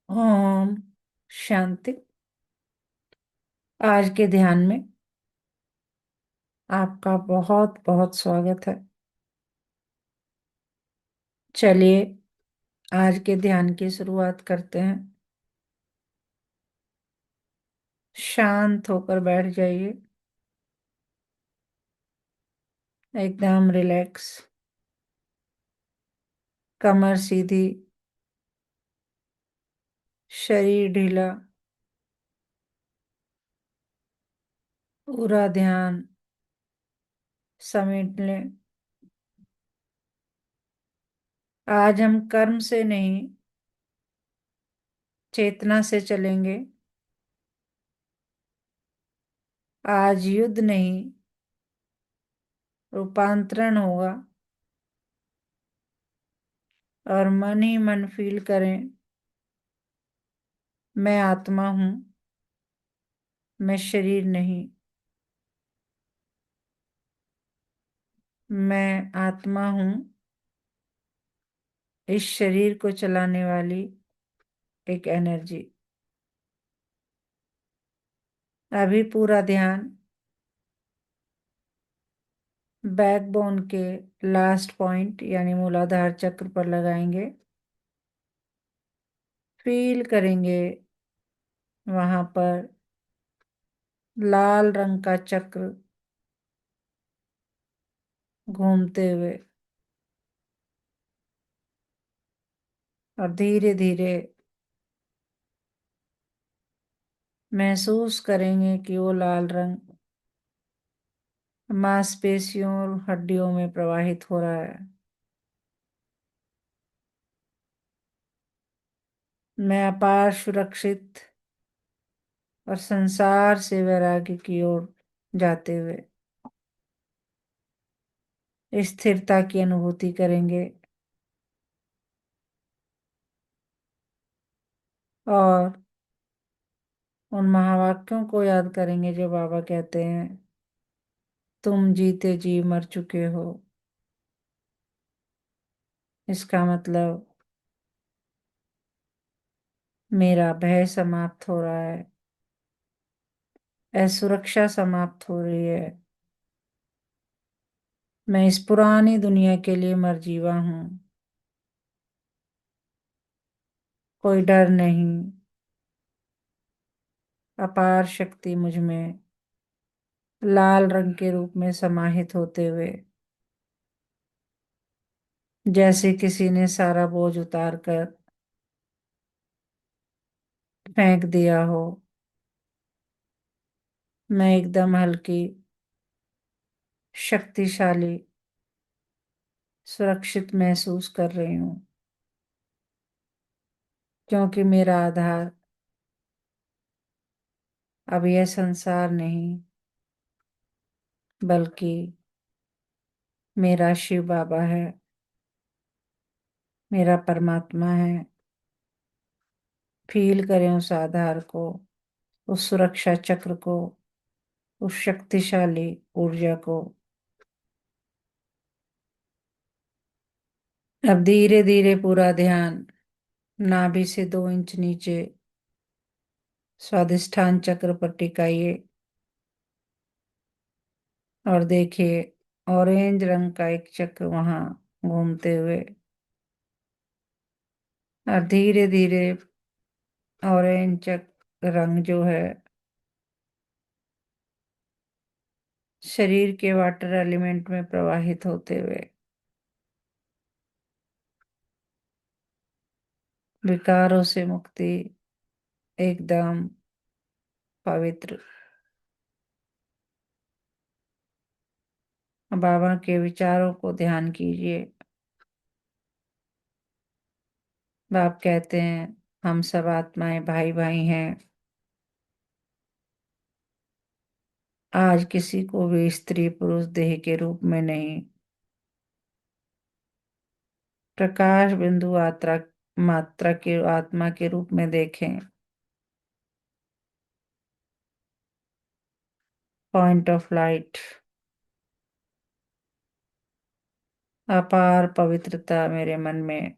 ओम शांति। आज के ध्यान में आपका बहुत बहुत स्वागत है। चलिए आज के ध्यान की शुरुआत करते हैं। शांत होकर बैठ जाइए, एकदम रिलैक्स, कमर सीधी, शरीर ढीला, पूरा ध्यान समेट लें। आज हम कर्म से नहीं, चेतना से चलेंगे। आज युद्ध नहीं, रूपांतरण होगा। और मन ही मन फील करें, मैं आत्मा हूं, मैं शरीर नहीं। मैं आत्मा हूं, इस शरीर को चलाने वाली एक एनर्जी। अभी पूरा ध्यान बैकबोन के लास्ट पॉइंट यानी मूलाधार चक्र पर लगाएंगे। फील करेंगे वहां पर लाल रंग का चक्र घूमते हुए, और धीरे धीरे महसूस करेंगे कि वो लाल रंग मांसपेशियों और हड्डियों में प्रवाहित हो रहा है। मैं अपार सुरक्षित और संसार से वैराग्य की ओर जाते हुए स्थिरता की अनुभूति करेंगे। और उन महावाक्यों को याद करेंगे जो बाबा कहते हैं, तुम जीते जी मर चुके हो। इसका मतलब मेरा भय समाप्त हो रहा है, असुरक्षा समाप्त हो रही है। मैं इस पुरानी दुनिया के लिए मरजीवा हूं। कोई डर नहीं, अपार शक्ति मुझ में लाल रंग के रूप में समाहित होते हुए, जैसे किसी ने सारा बोझ उतार कर फेंक दिया हो। मैं एकदम हल्की, शक्तिशाली, सुरक्षित महसूस कर रही हूँ, क्योंकि मेरा आधार अब यह संसार नहीं, बल्कि मेरा शिव बाबा है, मेरा परमात्मा है। फील करें उस आधार को, उस सुरक्षा चक्र को, उस शक्तिशाली ऊर्जा को। अब धीरे धीरे पूरा ध्यान नाभि से 2 इंच नीचे स्वादिष्ठान चक्र पर टिकाइए और देखिए ऑरेंज रंग का एक चक्र वहां घूमते हुए, और धीरे धीरे ऑरेंज चक्र रंग जो है शरीर के वाटर एलिमेंट में प्रवाहित होते हुए विकारों से मुक्ति, एकदम पवित्र। बाबा के विचारों को ध्यान कीजिए। बाप कहते हैं, हम सब आत्माएं भाई भाई हैं। आज किसी को भी स्त्री पुरुष देह के रूप में नहीं, प्रकाश बिंदु मात्रा के आत्मा के रूप में देखें। पॉइंट ऑफ लाइट, अपार पवित्रता मेरे मन में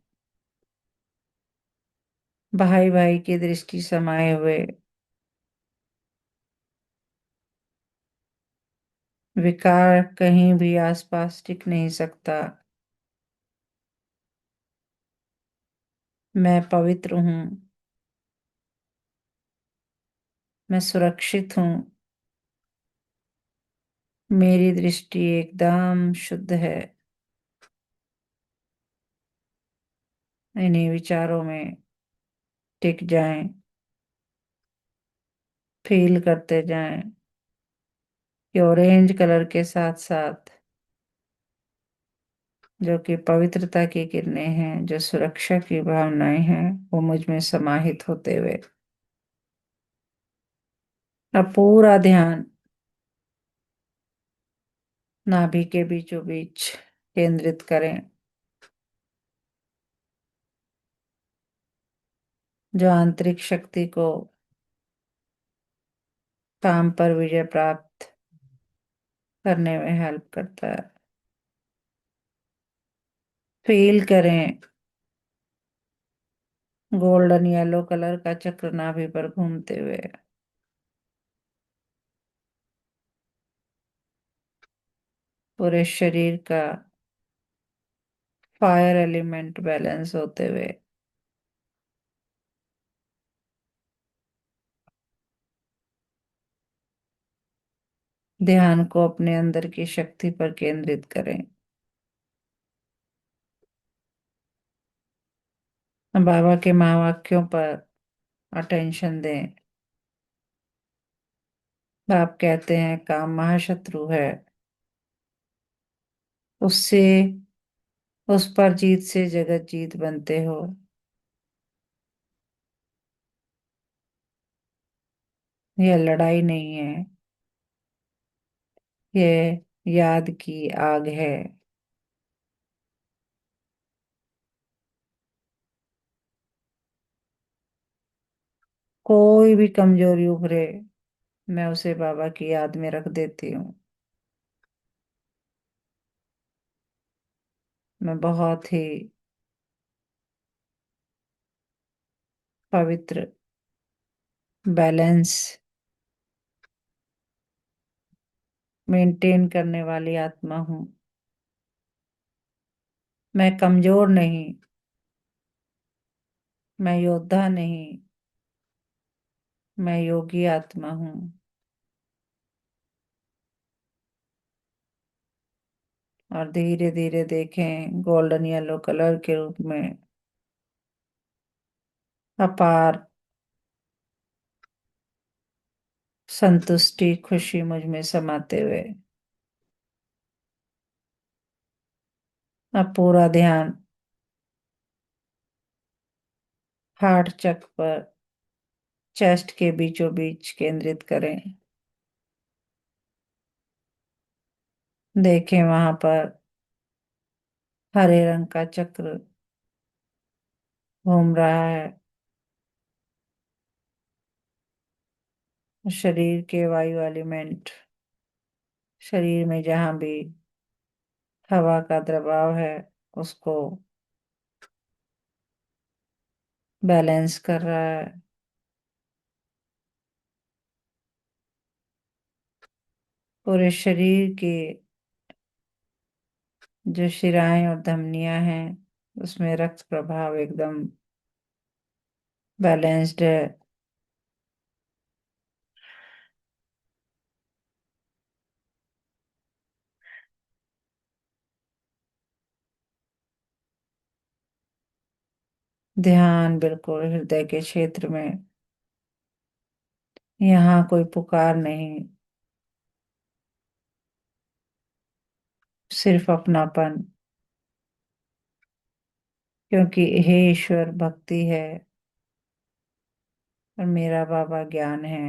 भाई भाई की दृष्टि समाये हुए, विकार कहीं भी आसपास टिक नहीं सकता। मैं पवित्र हूँ, मैं सुरक्षित हूँ, मेरी दृष्टि एकदम शुद्ध है। इन्हीं विचारों में टिक जाएं, फील करते जाएं कि ऑरेंज कलर के साथ साथ जो कि पवित्रता की किरणें हैं, जो सुरक्षा की भावनाएं हैं, वो मुझ में समाहित होते हुए अब पूरा ध्यान नाभि के बीचों बीच केंद्रित करें, जो आंतरिक शक्ति को काम पर विजय प्राप्त करने में हेल्प करता है। फील करें गोल्डन येलो कलर का चक्र नाभि पर घूमते हुए, पूरे शरीर का फायर एलिमेंट बैलेंस होते हुए ध्यान को अपने अंदर की शक्ति पर केंद्रित करें। हम बाबा के महावाक्यों पर अटेंशन दें। आप कहते हैं काम महाशत्रु है, उससे उस पर जीत से जगत जीत बनते हो। यह लड़ाई नहीं है, यह याद की आग है। कोई भी कमजोरी उभरे, मैं उसे बाबा की याद में रख देती हूँ। मैं बहुत ही पवित्र, बैलेंस मेंटेन करने वाली आत्मा हूँ। मैं कमजोर नहीं, मैं योद्धा नहीं, मैं योगी आत्मा हूँ। और धीरे धीरे देखें गोल्डन येलो कलर के रूप में अपार संतुष्टि खुशी मुझ में समाते हुए अब पूरा ध्यान हार्ट चक्र पर, चेस्ट के बीचों बीच केंद्रित करें। देखें वहां पर हरे रंग का चक्र घूम रहा है। शरीर के वायु एलिमेंट, शरीर में जहां भी हवा का दबाव है उसको बैलेंस कर रहा है। पूरे शरीर के जो शिराएं और धमनियां हैं उसमें रक्त प्रभाव एकदम बैलेंस्ड है। ध्यान बिल्कुल हृदय के क्षेत्र में, यहाँ कोई पुकार नहीं, सिर्फ अपनापन। क्योंकि हे ईश्वर भक्ति है और मेरा बाबा ज्ञान है।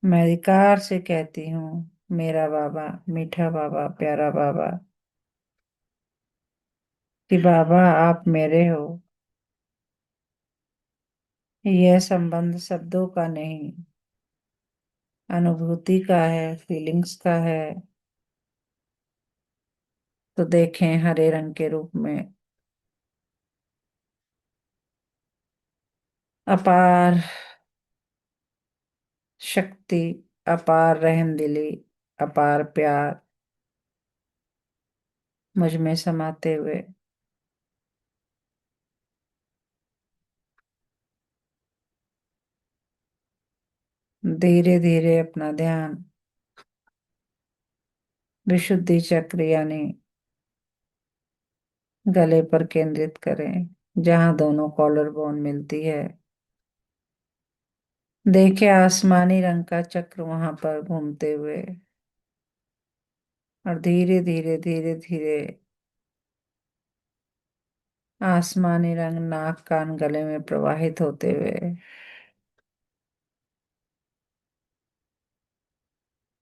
मैं अधिकार से कहती हूँ मेरा बाबा, मीठा बाबा, प्यारा बाबा, कि बाबा आप मेरे हो। यह संबंध शब्दों का नहीं, अनुभूति का है, फीलिंग्स का है। तो देखें हरे रंग के रूप में अपार शक्ति, अपार रहमदिली, अपार प्यार मुझ में समाते हुए धीरे धीरे अपना ध्यान विशुद्धि चक्र यानी गले पर केंद्रित करें, जहां दोनों कॉलर बोन मिलती है। देखे आसमानी रंग का चक्र वहां पर घूमते हुए, और धीरे धीरे धीरे धीरे आसमानी रंग नाक कान गले में प्रवाहित होते हुए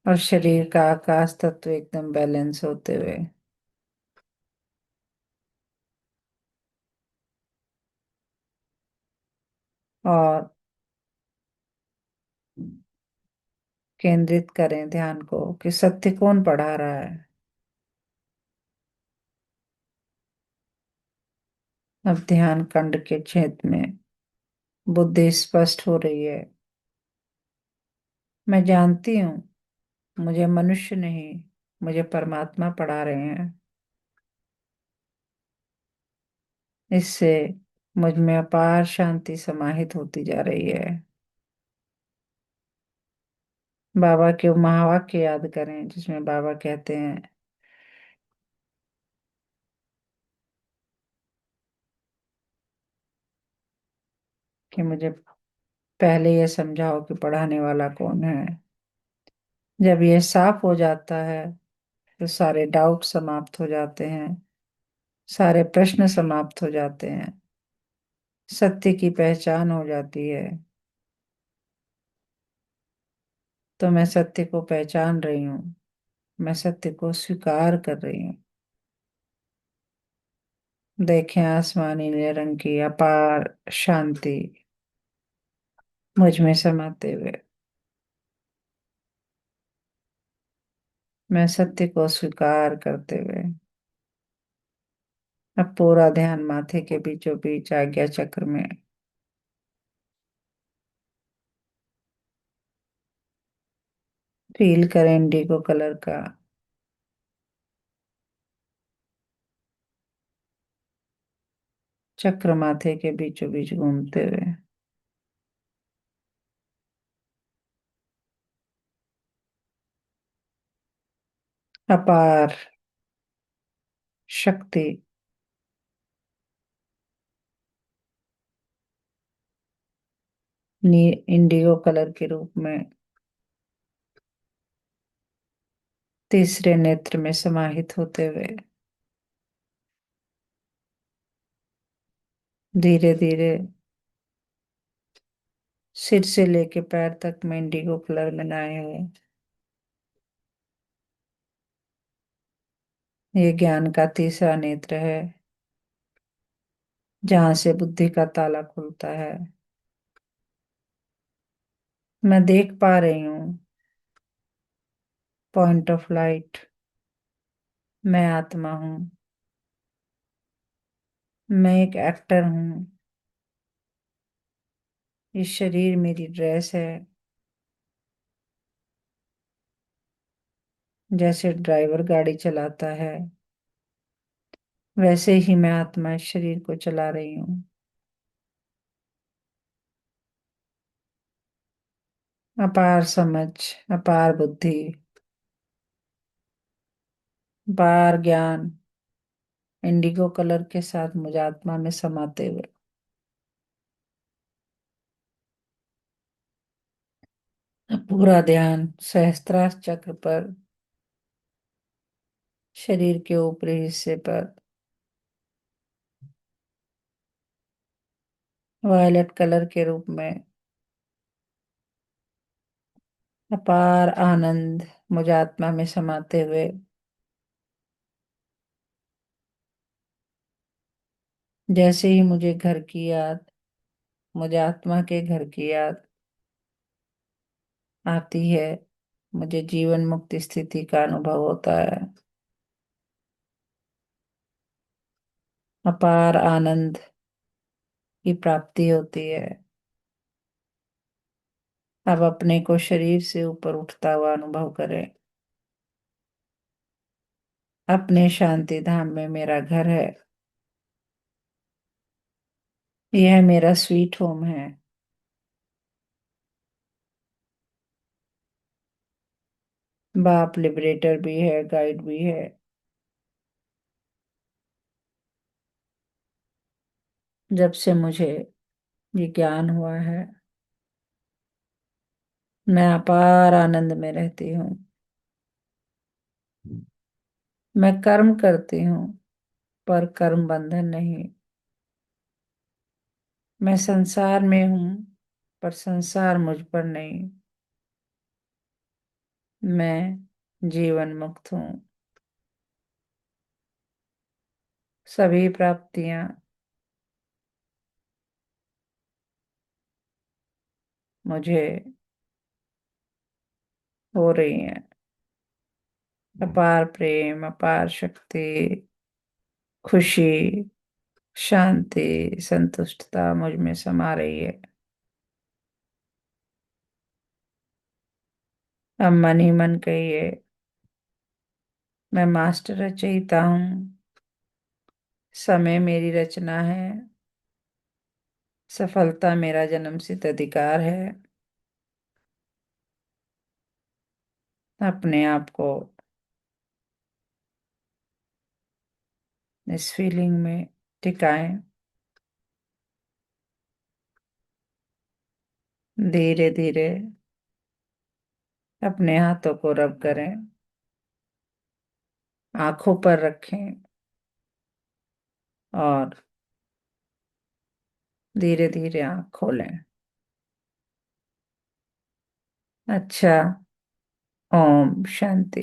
और शरीर का आकाश तत्व एकदम बैलेंस होते हुए और केंद्रित करें ध्यान को कि सत्य कौन पढ़ा रहा है। अब ध्यान कंठ के क्षेत्र में बुद्धि स्पष्ट हो रही है। मैं जानती हूँ मुझे मनुष्य नहीं, मुझे परमात्मा पढ़ा रहे हैं। इससे मुझ में अपार शांति समाहित होती जा रही है। बाबा के महावाक्य याद करें जिसमें बाबा कहते हैं कि मुझे पहले ये समझाओ कि पढ़ाने वाला कौन है। जब ये साफ हो जाता है तो सारे डाउट समाप्त हो जाते हैं, सारे प्रश्न समाप्त हो जाते हैं, सत्य की पहचान हो जाती है। तो मैं सत्य को पहचान रही हूँ, मैं सत्य को स्वीकार कर रही हूँ। देखें आसमानी नीले रंग की अपार शांति मुझ में समाते हुए, मैं सत्य को स्वीकार करते हुए अब पूरा ध्यान माथे के बीचों बीच आज्ञा चक्र में फील करें इंडिगो कलर का चक्र माथे के बीचों बीच घूमते हुए अपार शक्ति इंडिगो कलर के रूप में तीसरे नेत्र में समाहित होते हुए धीरे धीरे सिर से लेके पैर तक में इंडिगो कलर में नहाए हुए ये ज्ञान का तीसरा नेत्र है, जहां से बुद्धि का ताला खुलता है। मैं देख पा रही हूँ पॉइंट ऑफ लाइट। मैं आत्मा हूँ, मैं एक एक्टर हूँ। ये शरीर मेरी ड्रेस है। जैसे ड्राइवर गाड़ी चलाता है वैसे ही मैं आत्मा इस शरीर को चला रही हूँ। अपार समझ, अपार बुद्धि, अपार ज्ञान इंडिगो कलर के साथ मुझे आत्मा में समाते हुए पूरा ध्यान सहस्त्रार चक्र पर, शरीर के ऊपरी हिस्से पर वायलेट कलर के रूप में अपार आनंद मुझे आत्मा में समाते हुए जैसे ही मुझे घर की याद, मुझे आत्मा के घर की याद आती है, मुझे जीवन मुक्ति स्थिति का अनुभव होता है। अपार आनंद की प्राप्ति होती है। अब अपने को शरीर से ऊपर उठता हुआ अनुभव करें। अपने शांति धाम में मेरा घर है। यह मेरा स्वीट होम है। बाप लिबरेटर भी है, गाइड भी है। जब से मुझे ये ज्ञान हुआ है, मैं अपार आनंद में रहती हूँ। मैं कर्म करती हूँ, पर कर्म बंधन नहीं। मैं संसार में हूँ, पर संसार मुझ पर नहीं। मैं जीवन मुक्त हूँ। सभी प्राप्तियां मुझे हो रही हैं। अपार प्रेम, अपार शक्ति, खुशी, शांति, संतुष्टता मुझ में समा रही है। अब मन ही मन कहिए, मैं मास्टर रचयिता हूँ। समय मेरी रचना है। सफलता मेरा जन्मसिद्ध अधिकार है। अपने आप को इस फीलिंग में टिकाएं। धीरे धीरे अपने हाथों को रब करें। आंखों पर रखें और धीरे धीरे आंख खोलें। अच्छा। ओम शांति।